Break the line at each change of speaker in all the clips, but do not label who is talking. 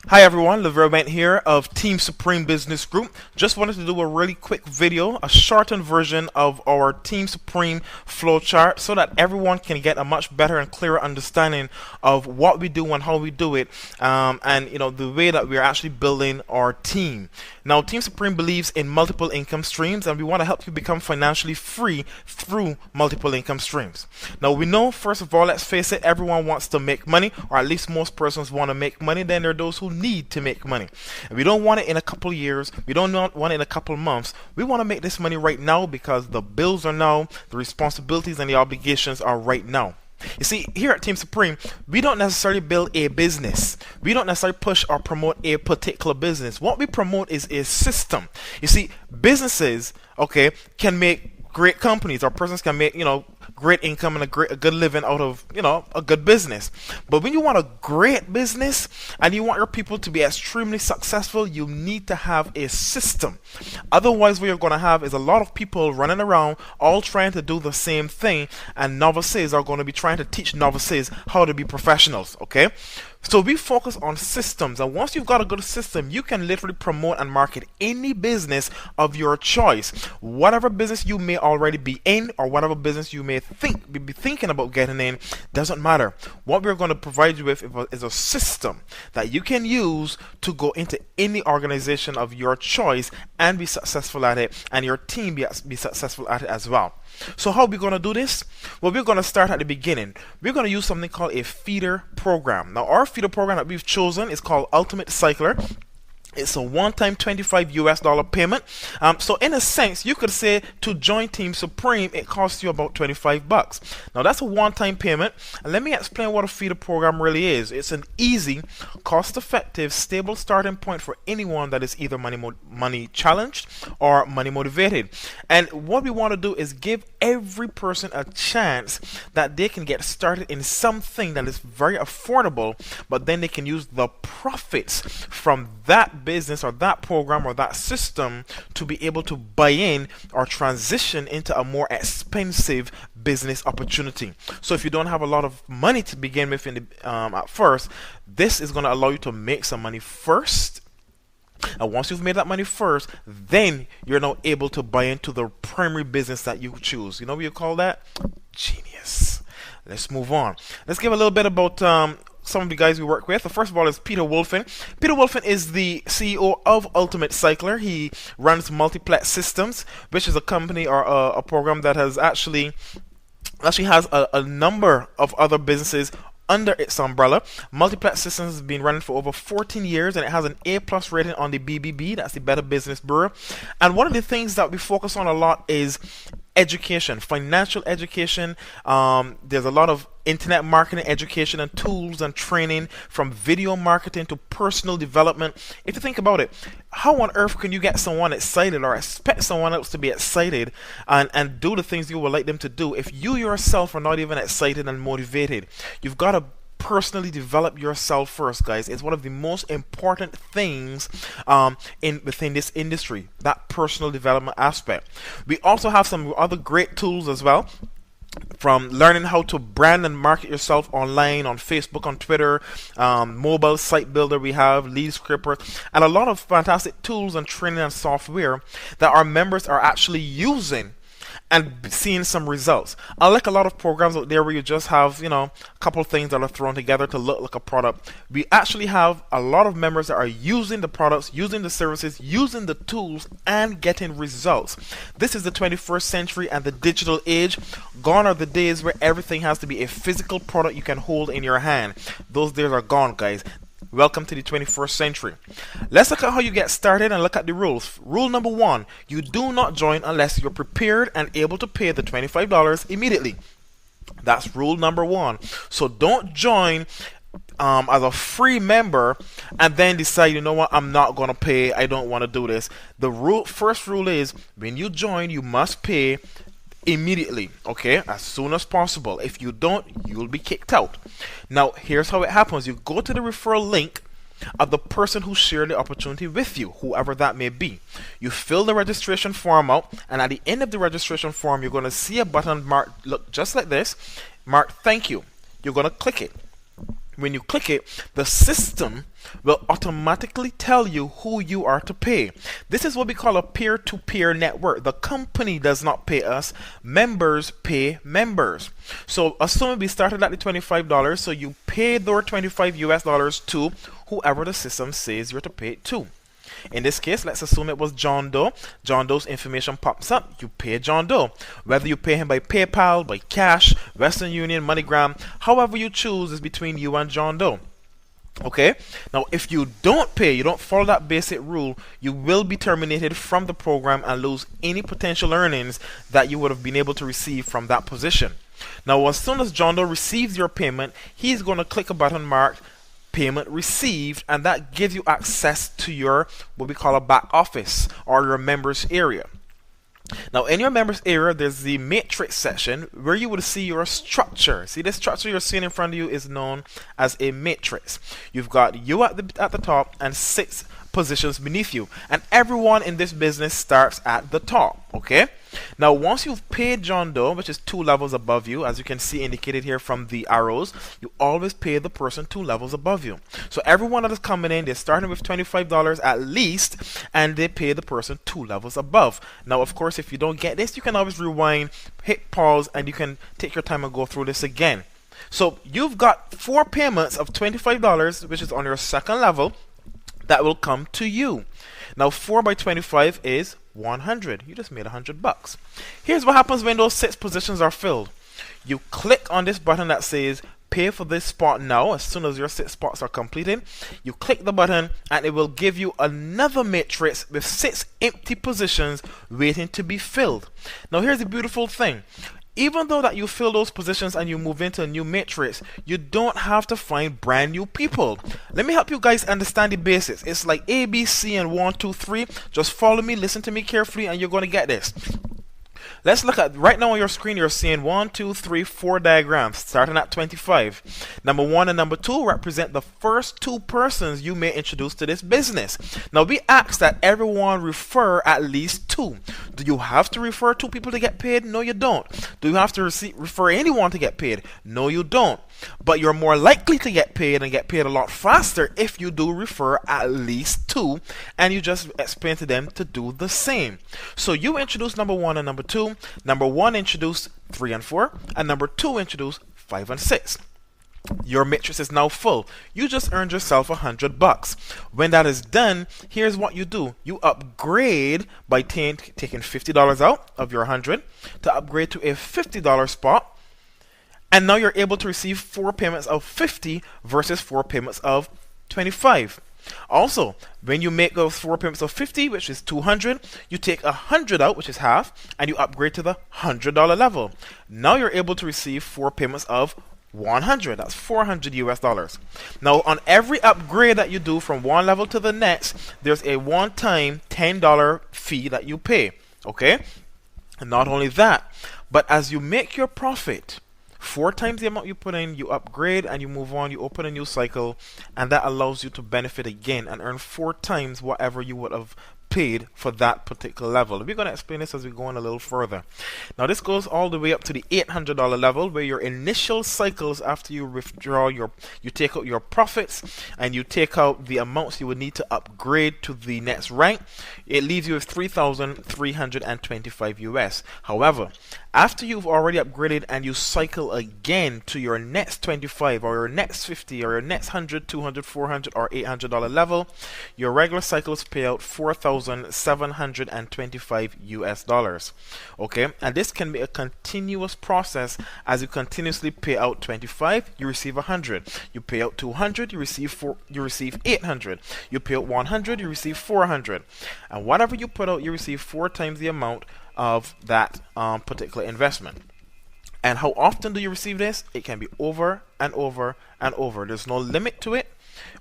Hi everyone, Leverment here of TeamSupreme Business Group. Just wanted to do a really quick video, a shortened version of our TeamSupreme flowchart so that everyone can get a much better and clearer understanding of what we do and how we do it, and the way that we're actually building our team. Now, TeamSupreme believes in multiple income streams, and we want to help you become financially free through multiple income streams. Now, we know, first of all, let's face it, everyone wants to make money, or at least most persons want to make money. Then there are those who need to make money. And we don't want it in a couple of years. We don't want it in a couple of months. We want to make this money right now because the bills are now, the responsibilities and the obligations are right now. You see, here at TeamSupreme, we don't necessarily build a business. We don't necessarily push or promote a particular business. What we promote is a system. You see, businesses, can make great companies, or persons can make, great income and a good living out of, a good business. But when you want a great business and you want your people to be extremely successful, you need to have a system. Otherwise, what you're going to have is a lot of people running around all trying to do the same thing, and novices are going to be trying to teach novices how to be professionals, okay? So we focus on systems, and once you've got a good system, you can literally promote and market any business of your choice. Whatever business you may already be in, or whatever business you may be thinking about getting in, doesn't matter. What we're going to provide you with is a system that you can use to go into any organization of your choice and be successful at it, and your team be successful at it as well. So how are we going to do this? Well, we're going to start at the beginning. We're going to use something called a feeder program. Now, our feeder program that we've chosen is called Ultimate Cycler. It's a one-time $25 payment. So in a sense, you could say to join TeamSupreme, it costs you about $25. Now that's a one-time payment. And let me explain what a feeder program really is. It's an easy, cost-effective, stable starting point for anyone that is either money challenged or money motivated. And what we want to do is give every person a chance that they can get started in something that is very affordable, but then they can use the profits from that business or that program or that system to be able to buy in or transition into a more expensive business opportunity. So if you don't have a lot of money to begin with at first, this is going to allow you to make some money first. And once you've made that money first, then you're now able to buy into the primary business that you choose. You know what you call that? Genius. Let's move on. Let's give a little bit about some of the guys we work with. First of all is Peter Wolfen. Peter Wolfen is the CEO of Ultimate Cycler. He runs Multiplex Systems, which is a company or a program that has actually has a number of other businesses under its umbrella. Multiplex Systems has been running for over 14 years, and it has an A+ rating on the BBB, that's the Better Business Bureau. And one of the things that we focus on a lot is education, financial education. There's a lot of internet marketing education and tools and training, from video marketing to personal development. If you think about it, how on earth can you get someone excited or expect someone else to be excited and do the things you would like them to do if you yourself are not even excited and motivated? You've got to personally develop yourself first, guys. It's one of the most important things within this industry, that personal development aspect. We also have some other great tools as well, from learning how to brand and market yourself online, on Facebook, on Twitter, mobile site builder. We have lead scripper, and a lot of fantastic tools and training and software that our members are actually using and seeing some results. Unlike a lot of programs out there where you just have, a couple of things that are thrown together to look like a product, we actually have a lot of members that are using the products, using the services, using the tools, and getting results. This is the 21st century and the digital age. Gone are the days where everything has to be a physical product you can hold in your hand. Those days are gone, guys. Welcome to the 21st century. Let's look at how you get started and look at the rules. Rule number 1, you do not join unless you're prepared and able to pay the $25 immediately. That's rule number 1. So don't join as a free member and then decide, you know what, I'm not going to pay, I don't want to do this. The first rule is, when you join, you must pay immediately, okay, as soon as possible. If you don't, you'll be kicked out. Now, here's how it happens. You go to the referral link of the person who shared the opportunity with you, whoever that may be. You fill the registration form out, and at the end of the registration form, you're going to see a button marked, look just like this, marked thank you. You're going to click it. when you click it, the system will automatically tell you who you are to pay. This is what we call a peer-to-peer network. The company does not pay us, members pay members. So assuming we started at the $25, so you pay their $25 to whoever the system says you're to pay it to. In this case, let's assume it was John Doe. John Doe's information pops up. You pay John Doe. Whether you pay him by PayPal, by cash, Western Union, MoneyGram, however you choose is between you and John Doe. Okay? Now, if you don't pay, you don't follow that basic rule, you will be terminated from the program and lose any potential earnings that you would have been able to receive from that position. Now, as soon as John Doe receives your payment, he's going to click a button marked payment received, and that gives you access to your what we call a back office or your members area. Now in your members area, there's the matrix section where you will see your structure. See, this structure you're seeing in front of you is known as a matrix. You've got you at the top and 6 positions beneath you, and everyone in this business starts at the top. Okay, now once you've paid John Doe, which is 2 levels above you, as you can see indicated here from the arrows, you always pay the person 2 levels above you. So everyone that is coming in, they're starting with $25 at least, and they pay the person 2 levels above. Now of course, if you don't get this, you can always rewind, hit pause, and you can take your time and go through this again. So you've got 4 payments of $25, which is on your second level, that will come to you. Now 4 by 25 is 100. You just made $100. Here's what happens when those 6 positions are filled. You click on this button that says pay for this spot now. As soon as your 6 spots are completed, you click the button and it will give you another matrix with 6 empty positions waiting to be filled. Now here's the beautiful thing. Even though that you fill those positions and you move into a new matrix, you don't have to find brand new people. Let me help you guys understand the basics. It's like A, B, C, and 1, 2, 3. Just follow me, listen to me carefully, and you're going to get this. Let's look at right now on your screen. You're seeing 1, 2, 3, 4 diagrams starting at 25. Number 1 and number 2 represent the first 2 persons you may introduce to this business. Now we ask that everyone refer at least 2. Do you have to refer 2 people to get paid? No, you don't. Do you have to refer anyone to get paid? No, you don't. But you're more likely to get paid and get paid a lot faster if you do refer at least 2 and you just explain to them to do the same. So you introduce number 1 and number 2. Number 1 introduce 3 and 4, and number 2 introduce 5 and 6. Your matrix is now full. You just earned yourself $100. When that is done, here's what you do. You upgrade by taking $50 out of your 100 to upgrade to a $50 spot. And now you're able to receive 4 payments of 50 versus 4 payments of 25. Also, when you make those 4 payments of 50, which is 200, you take 100 out, which is half, and you upgrade to the $100 level. Now you're able to receive 4 payments of 100. That's $400 US. Now, on every upgrade that you do from one level to the next, there's a one-time $10 fee that you pay. Okay? And not only that, but as you make your profit, 4 times the amount you put in, you upgrade and you move on, you open a new cycle, and that allows you to benefit again and earn 4 times whatever you would have paid for that particular level. We're going to explain this as we go on a little further. Now this goes all the way up to the $800 level, where your initial cycles after you withdraw you take out your profits and you take out the amounts you would need to upgrade to the next rank, it leaves you with 3,325 US. However, after you've already upgraded and you cycle again to your next 25 or your next 50 or your next 100, 200, 400 or $800 level, your regular cycles pay out 4,725 US dollars. Okay, and this can be a continuous process. As you continuously pay out 25, you receive 100. You pay out 200, you receive 800. You pay out 100, you receive 400. And whatever you put out, you receive 4 times the amount of that particular investment. And how often do you receive this? It can be over and over and over. There's no limit to it.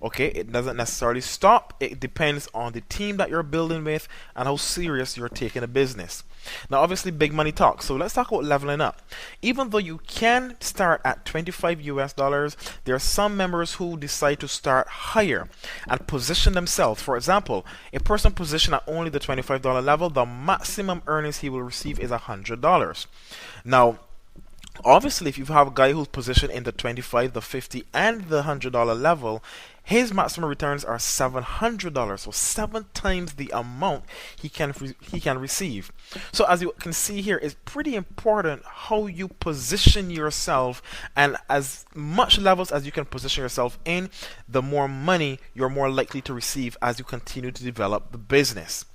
Okay, it doesn't necessarily stop. It depends on the team that you're building with and how serious you're taking a business. Now obviously big money talk, so let's talk about leveling up. Even though you can start at 25 US dollars, there are some members who decide to start higher and position themselves. For example, a person positioned at only the $25 level, the maximum earnings he will receive is $100. Now Obviously, if you have a guy who's positioned in the 25, the 50, and the $100 level, his maximum returns are $700, so 7 times the amount he can receive. So as you can see here, it's pretty important how you position yourself, and as much levels as you can position yourself in, the more money you're more likely to receive as you continue to develop the business.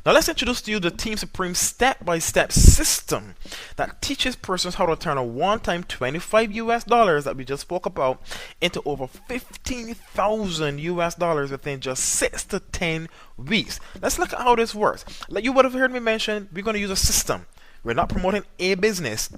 Now let's introduce to you the TeamSupreme step-by-step system that teaches persons how to turn a one-time 25 US dollars that we just spoke about into over 15,000 US dollars within just 6 to 10 weeks. Let's look at how this works. Like you would have heard me mention, we're going to use a system. We're not promoting a business,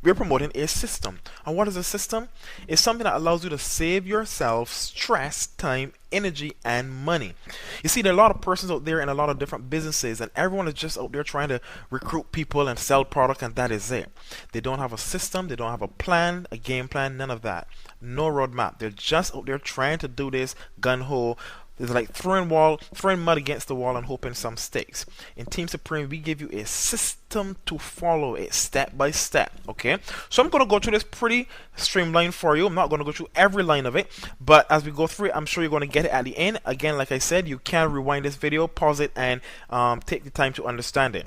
we're promoting a system. And what is a system? It's something that allows you to save yourself stress, time, energy, and money. You see, there are a lot of persons out there in a lot of different businesses, and everyone is just out there trying to recruit people and sell product, and that is it. They don't have a system, they don't have a plan, a game plan, none of that. No roadmap. They're just out there trying to do this gun-ho. It's like throwing mud against the wall and hoping some sticks. In TeamSupreme, we give you a system to follow, it step by step. Okay, so I'm going to go through this pretty streamlined for you. I'm not going to go through every line of it, but as we go through it, I'm sure you're going to get it at the end. Again, like I said, you can rewind this video, pause it, and take the time to understand it.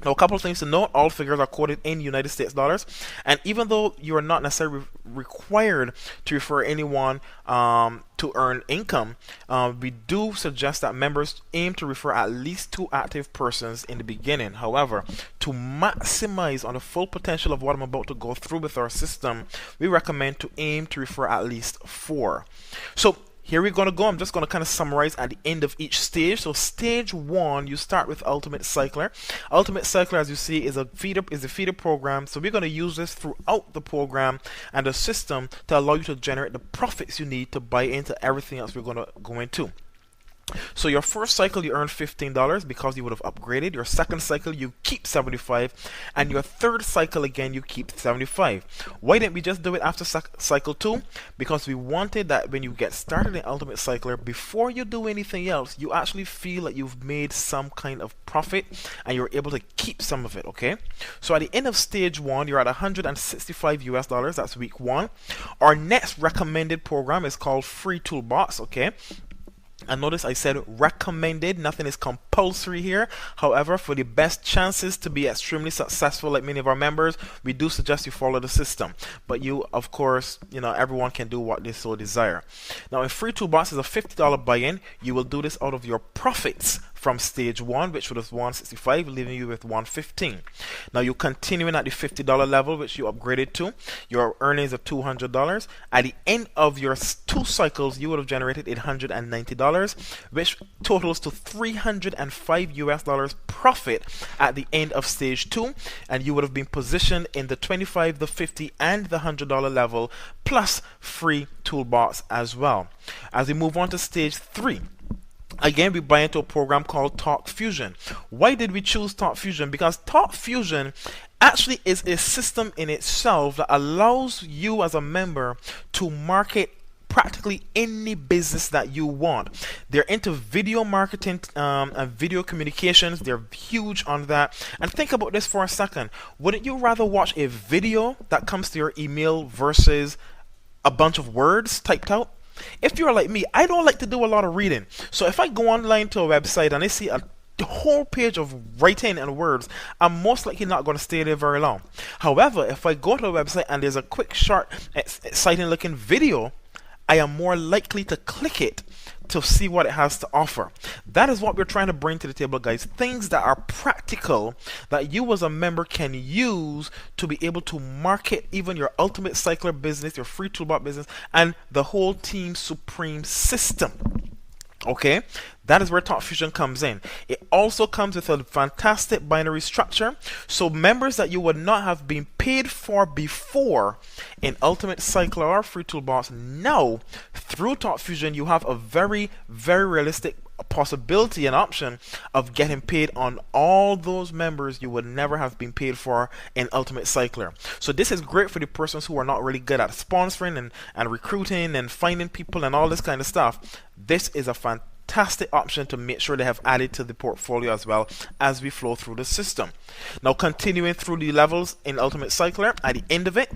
Now, a couple of things to note: all figures are quoted in United States dollars, and even though you are not necessarily required to refer anyone to earn income, we do suggest that members aim to refer at least 2 active persons in the beginning. However, to maximize on the full potential of what I'm about to go through with our system, we recommend to aim to refer at least 4. So here we're going to go. I'm just going to kind of summarize at the end of each stage. So stage 1, you start with Ultimate Cycler. Ultimate Cycler, as you see, is a feeder program. So we're going to use this throughout the program and the system to allow you to generate the profits you need to buy into everything else we're going to go into. So your first cycle you earn $15 because you would have upgraded. Your second cycle you keep 75, and your third cycle again you keep 75. Why didn't we just do it after cycle 2? Because we wanted that when you get started in Ultimate Cycler, before you do anything else, you actually feel that you've made some kind of profit and you're able to keep some of it. Okay, so at the end of stage 1, you're at 165 US dollars. That's week 1. Our next recommended program is called Free Toolbox. Okay, and notice I said recommended, nothing is compulsory here. However, for the best chances to be extremely successful like many of our members, we do suggest you follow the system. But you, of course, everyone can do what they so desire. Now, in Free Toolbox is a $50 buy-in. You will do this out of your profits from stage 1, which was 165, leaving you with 115. Now you're continuing at the $50 level, which you upgraded to. Your earnings are $200. At the end of your 2 cycles, you would have generated $890, which totals to 305 US dollars profit at the end of stage 2, and you would have been positioned in the 25, the 50, and the $100 level, plus Free Toolbox as well. As we move on to stage 3, again, we buy into a program called Talk Fusion. Why did we choose Talk Fusion? Because Talk Fusion actually is a system in itself that allows you as a member to market practically any business that you want. They're into video marketing and video communications. They're huge on that. And think about this for a second. Wouldn't you rather watch a video that comes to your email versus a bunch of words typed out? If you're like me, I don't like to do a lot of reading. So if I go online to a website and I see a whole page of writing and words, I'm most likely not going to stay there very long. However, if I go to a website and there's a quick, short, exciting looking video, I am more likely to click it to see what it has to offer. That is what we're trying to bring to the table, guys. Things that are practical that you as a member can use to be able to market even your Ultimate Cycler business, your Free Toolbox business, and the whole TeamSupreme system. Okay, that is where Talk Fusion comes in. It also comes with a fantastic binary structure, so members that you would not have been paid for before in Ultimate Cycler or Free Toolbox, now through Talk Fusion you have a very, very realistic possibility and option of getting paid on all those members you would never have been paid for in Ultimate Cycler. So this is great for the persons who are not really good at sponsoring and recruiting and finding people and all this kind of stuff. This is a fantastic fantastic option to make sure they have added to the portfolio as well as we flow through the system. Now, continuing through the levels in Ultimate Cycler, at the end of it,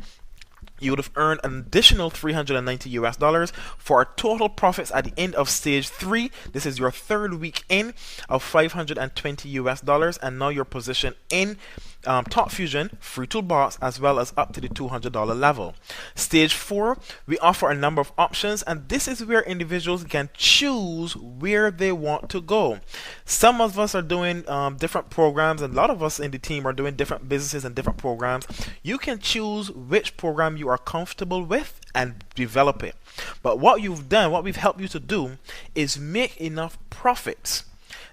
you would have earned an additional $390 for total profits at the end of stage 3. This is your third week in of $520, and now you're positioned in Top Fusion, Free Toolbox, as well as up to the $200 level. Stage 4, we offer a number of options, and this is where individuals can choose where they want to go. Some of us are doing different programs, and a lot of us in the team are doing different businesses and different programs. You can choose which program you are comfortable with and develop it. But what we've helped you to do is make enough profits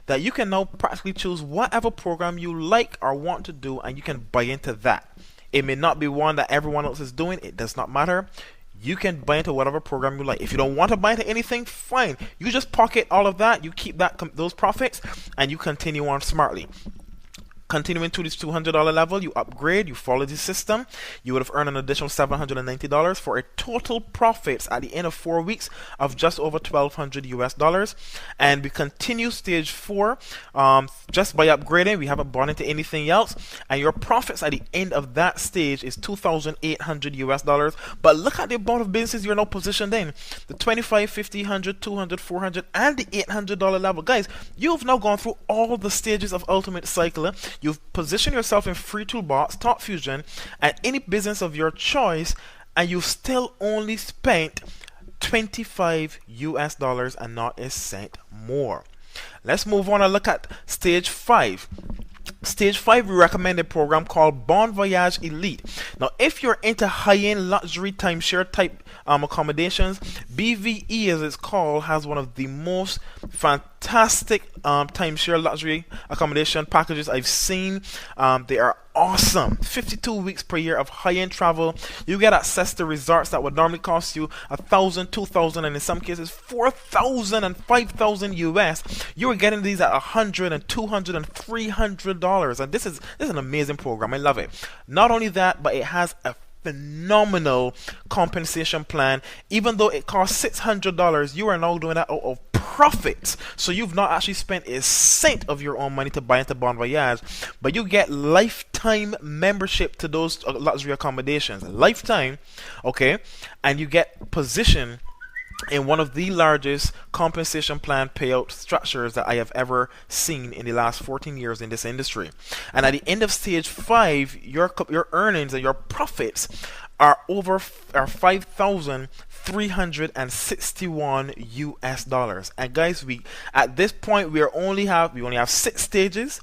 that you can now practically choose whatever program you like or want to do, and you can buy into that. It may not be one that everyone else is doing, it does not matter. You can buy into whatever program you like. If you don't want to buy into anything, fine. You just pocket all of that, you keep those profits, and you continue on smartly. Continuing to this $200 level, you upgrade, you follow the system, you would have earned an additional $790 for a total profits at the end of 4 weeks of just over $1,200. And we continue stage 4 just by upgrading. We haven't bought into anything else, and your profits at the end of that stage is $2,800. But look at the amount of businesses you're now positioned in: the $25, $50, $100, $200, $400, and the $800 level. Guys, you've now gone through all the stages of Ultimate Cycler. You've positioned yourself in Free Toolbox, Top Fusion, and any business of your choice, and you've still only spent $25 and not a cent more. Let's move on and look at stage 5. Stage 5, we recommend a program called Bon Voyage Elite. Now, if you're into high-end luxury timeshare type accommodations, BVE, as it's called, has one of the most fantastic timeshare luxury accommodation packages I've seen. They are awesome. 52 weeks per year of high-end travel. You get access to resorts that would normally cost you $1,000, $2,000, and in some cases $4,000 and $5,000 US. You are getting these at $100 and $200 and $300, and this is an amazing program. I love it. Not only that, but it has a phenomenal compensation plan. Even though it costs $600, you are now doing that out of profits. So you've not actually spent a cent of your own money to buy into Bon Voyage, but you get lifetime membership to those luxury accommodations. Lifetime, okay? And you get position in one of the largest compensation plan payout structures that I have ever seen in the last 14 years in this industry. And at the end of stage 5, your earnings and your profits are $5,361 US. And guys, at this point we only have 6 stages.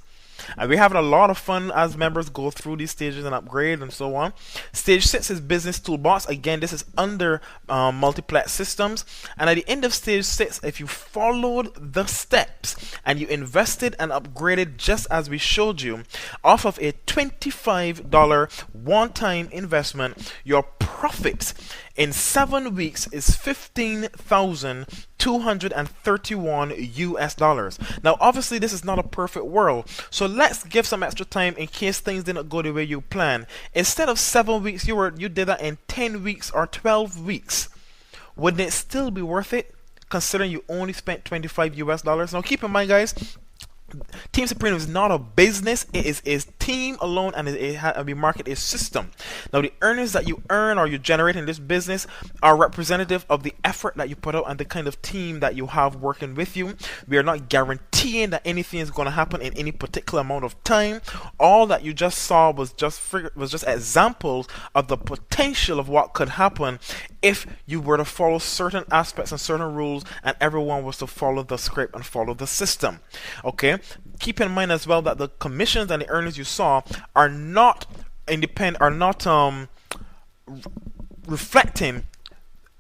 And we're having a lot of fun as members go through these stages and upgrade and so on. Stage 6 is Business Toolbox. Again, this is under Multiplex Systems. And at the end of stage 6, if you followed the steps and you invested and upgraded just as we showed you, off of a $25 one-time investment, your profits in 7 weeks is $15,231 US. Now, obviously, this is not a perfect world, so let's give some extra time in case things didn't go the way you planned. Instead of 7 weeks, you did that in 10 weeks or 12 weeks. Wouldn't it still be worth it, considering you only spent $25 US? Now, keep in mind, guys, TeamSupreme is not a business, it is a team alone, and we market a system. Now, the earnings that you earn or you generate in this business are representative of the effort that you put out and the kind of team that you have working with you. We are not guaranteeing that anything is going to happen in any particular amount of time. All that you just saw was just examples of the potential of what could happen if you were to follow certain aspects and certain rules, and everyone was to follow the script and follow the system. Okay, keep in mind as well that the commissions and the earnings you saw are not reflecting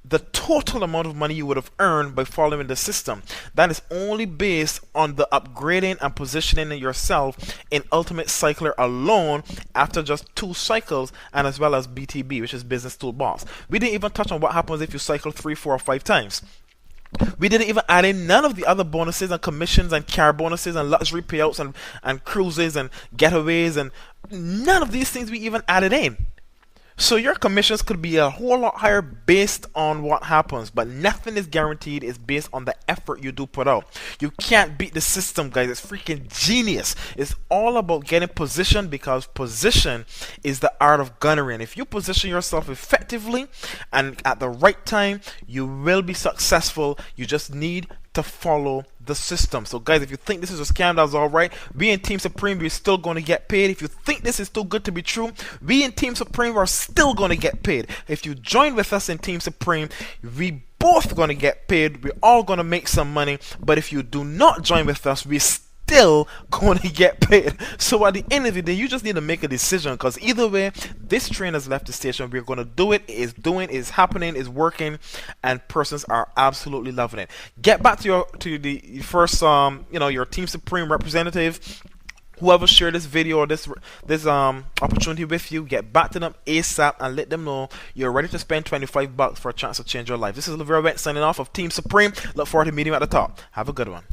the total amount of money you would have earned by following the system. That is only based on the upgrading and positioning yourself in Ultimate Cycler alone after just 2 cycles, and as well as BTB, which is Business Toolbox. We didn't even touch on what happens if you cycle 3, 4, or 5 times. We didn't even add in none of the other bonuses and commissions and car bonuses and luxury payouts and cruises and getaways, and none of these things we even added in. So your commissions could be a whole lot higher based on what happens, but nothing is guaranteed. It's based on the effort you do put out. You can't beat the system, guys. It's freaking genius. It's all about getting position, because position is the art of gunnery. And if you position yourself effectively and at the right time, you will be successful. You just need to follow the system. So guys, if you think this is a scam, that's alright. We in Team Supreme, we're still going to get paid. If you think this is too good to be true, we in Team Supreme are still going to get paid. If you join with us in Team Supreme, we both going to get paid. We're all going to make some money. But if you do not join with us, we still going to get paid. So at the end of the day, you just need to make a decision, because either way, this train has left the station. We're going to do it. It's doing, it's happening, it's working, and persons are absolutely loving it. Get back to the first your Team Supreme representative. Whoever shared this video or this opportunity with you, get back to them ASAP and let them know you're ready to spend $25 for a chance to change your life. This is Lavera Went signing off of Team Supreme. Look forward to meeting you at the top. Have a good one.